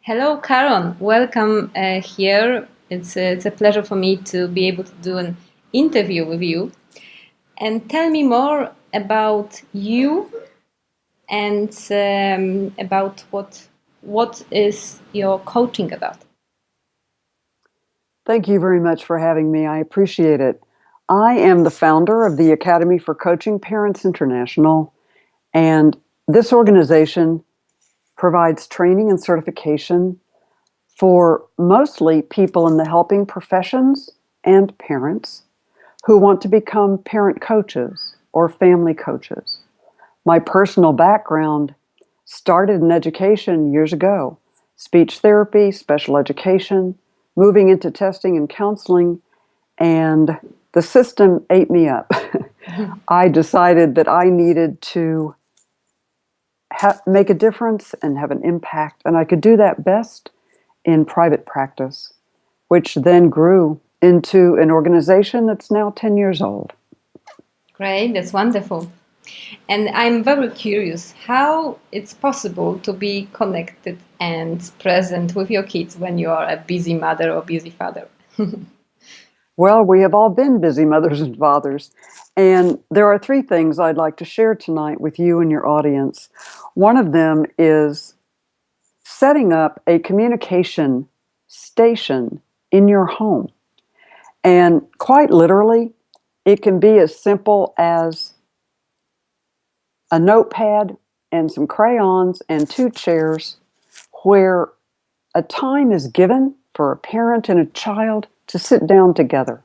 Hello, Caron. Welcome here. It's a pleasure for me to be able to do an interview with you. And tell me more about you and about what is your coaching about. Thank you very much for having me. I appreciate it. I am the founder of the Academy for Coaching Parents International, and this organization provides training and certification for mostly people in the helping professions and parents who want to become parent coaches or family coaches. My personal background started in education years ago, speech therapy, special education, moving into testing and counseling, and the system ate me up. I decided that I needed to make a difference and have an impact, and I could do that best in private practice, which then grew into an organization that's now 10 years old. Great, that's wonderful. And I'm very curious how it's possible to be connected and present with your kids when you are a busy mother or busy father. Well, we have all been busy mothers and fathers, and there are three things I'd like to share tonight with you and your audience. One of them is setting up a communication station in your home. And quite literally, it can be as simple as a notepad and some crayons and two chairs where a time is given for a parent and a child to sit down together.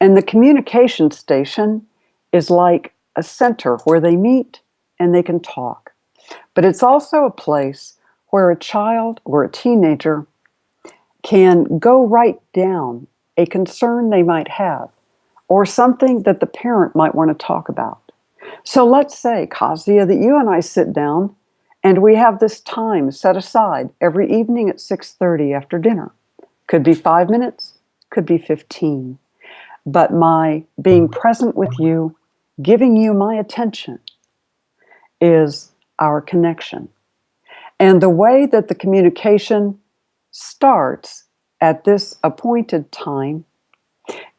And the communication station is like a center where they meet and they can talk. But it's also a place where a child or a teenager can go write down a concern they might have or something that the parent might want to talk about. So let's say, Kasia, that you and I sit down and we have this time set aside every evening at 6:30 after dinner. Could be 5 minutes, could be 15. But my being present with you, giving you my attention, is our connection. And the way that the communication starts at this appointed time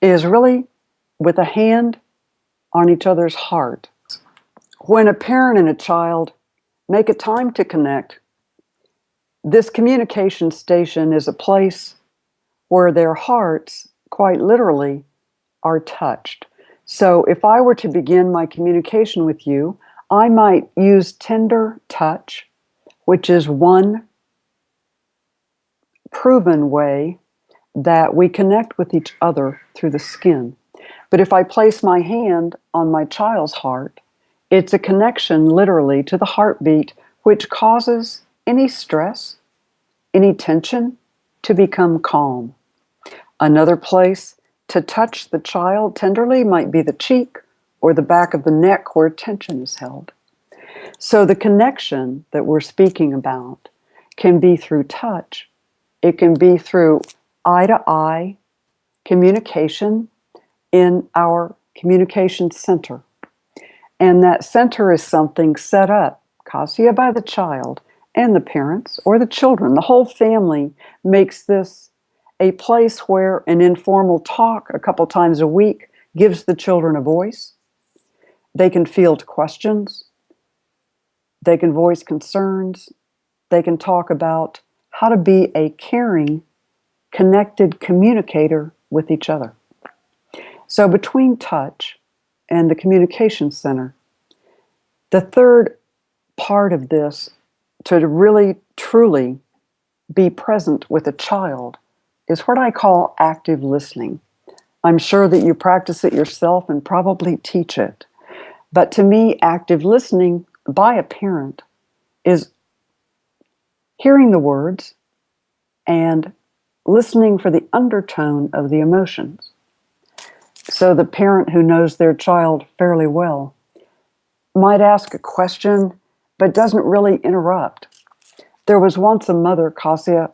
is really with a hand on each other's heart. When a parent and a child make a time to connect, this communication station is a place where their hearts, quite literally, are touched. So if I were to begin my communication with you, I might use tender touch, which is one proven way that we connect with each other through the skin. But if I place my hand on my child's heart, it's a connection literally to the heartbeat, which causes any stress, any tension to become calm. Another place to touch the child tenderly might be the cheek or the back of the neck where tension is held. So the connection that we're speaking about can be through touch. It can be through eye-to-eye communication in our communication center. And that center is something set up, Kasia, by the child and the parents or the children. The whole family makes this a place where an informal talk a couple times a week gives the children a voice. They can field questions. They can voice concerns. They can talk about how to be a caring, connected communicator with each other. So between touch and the communication center, the third part of this, to really truly be present with a child, is what I call active listening. I'm sure that you practice it yourself and probably teach it. But to me, active listening by a parent is hearing the words and listening for the undertone of the emotions. So the parent who knows their child fairly well might ask a question, but doesn't really interrupt. There was once a mother, Kasia,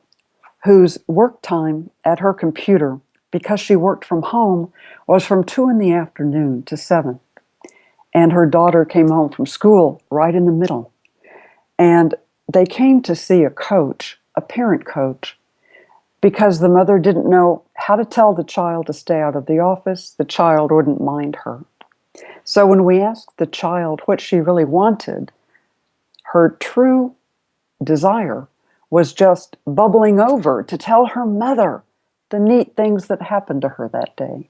whose work time at her computer, because she worked from home, was from 2 in the afternoon to 7. And her daughter came home from school right in the middle. And they came to see a coach a parent coach because the mother didn't know how to tell the child to stay out of the office. The child wouldn't mind her. So when we asked the child what she really wanted, her true desire was just bubbling over to tell her mother the neat things that happened to her that day.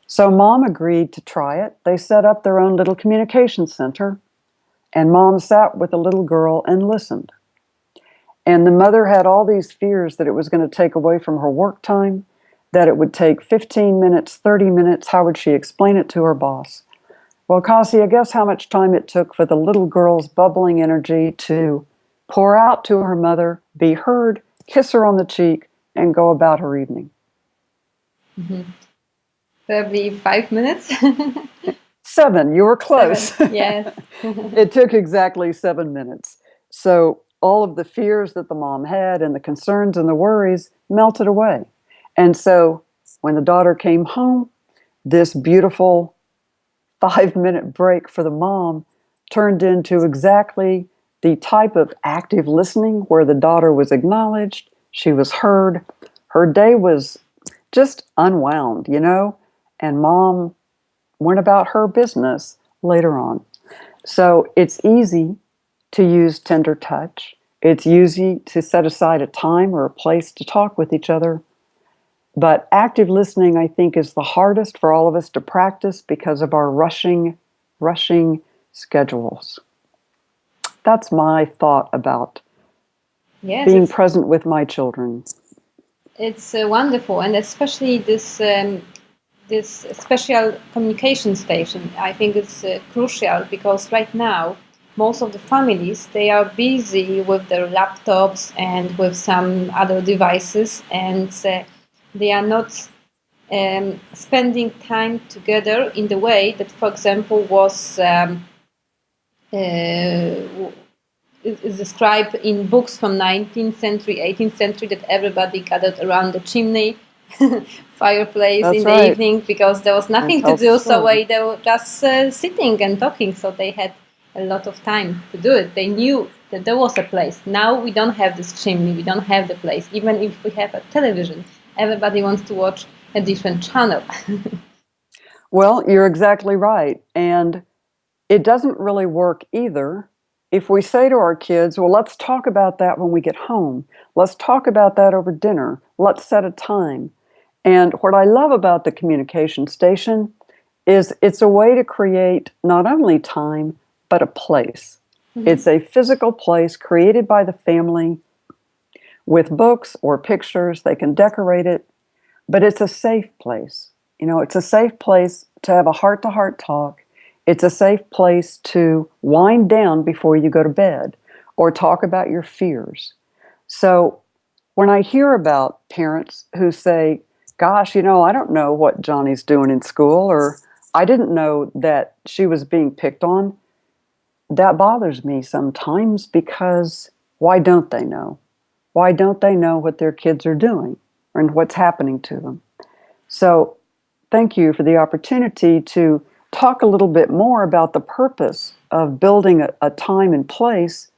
So mom agreed to try it. They set up their own little communication center, and mom sat with the little girl and listened. And the mother had all these fears that it was going to take away from her work time, that it would take 15 minutes, 30 minutes. How would she explain it to her boss? Well, Cassia, guess how much time it took for the little girl's bubbling energy to pour out to her mother, be heard, kiss her on the cheek, and go about her evening? Mm-hmm. Probably 5 minutes. 7, you were close. 7, yes. It took exactly 7 minutes. So all of the fears that the mom had and the concerns and the worries melted away. And so when the daughter came home, this beautiful 5-minute break for the mom turned into exactly the type of active listening where the daughter was acknowledged, she was heard, her day was just unwound, and mom went about her business later on. So it's easy to use tender touch. It's easy to set aside a time or a place to talk with each other. But active listening, I think, is the hardest for all of us to practice because of our rushing schedules. That's my thought about being present with my children. It's wonderful, and especially this special communication station, I think it's crucial because right now most of the families, they are busy with their laptops and with some other devices, and they are not spending time together in the way that, for example, was is described in books from 19th century, 18th century, that everybody gathered around the chimney fireplace. That's in the right. evening, because there was nothing to do, so they were just sitting and talking, so they had a lot of time to do it. They knew that there was a place. Now we don't have this chimney, we don't have the place. Even if we have a television, everybody wants to watch a different channel. Well, you're exactly right. And it doesn't really work either if we say to our kids, well, let's talk about that when we get home. Let's talk about that over dinner. Let's set a time. And what I love about the communication station is it's a way to create not only time, but a place. Mm-hmm. It's a physical place created by the family with books or pictures. They can decorate it, but it's a safe place. It's a safe place to have a heart-to-heart talk. It's a safe place to wind down before you go to bed or talk about your fears. So when I hear about parents who say, gosh, I don't know what Johnny's doing in school, or I didn't know that she was being picked on, that bothers me sometimes, because why don't they know? Why don't they know what their kids are doing and what's happening to them? So thank you for the opportunity to talk a little bit more about the purpose of building a time and place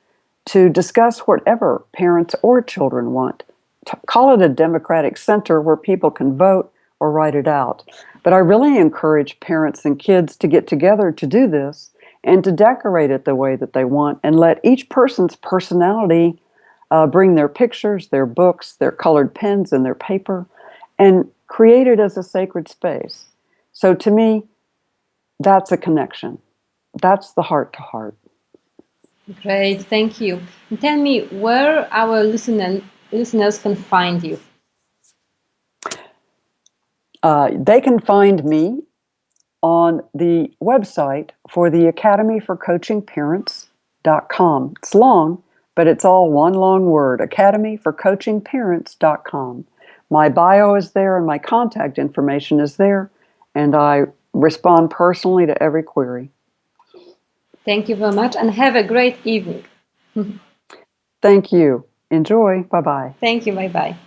to discuss whatever parents or children want. Call it a democratic center where people can vote or write it out. But I really encourage parents and kids to get together to do this and to decorate it the way that they want, and let each person's personality bring their pictures, their books, their colored pens, and their paper, and create it as a sacred space. So to me, that's a connection. That's the heart to heart. Great, thank you. And tell me where our listeners can find you. They can find me on the website for the Academy for Coaching Parents.com. It's long, but it's all one long word, academyforcoachingparents.com. My bio is there and my contact information is there, and I respond personally to every query. Thank you very much, and have a great evening. Thank you. Enjoy. Bye-bye. Thank you. Bye-bye.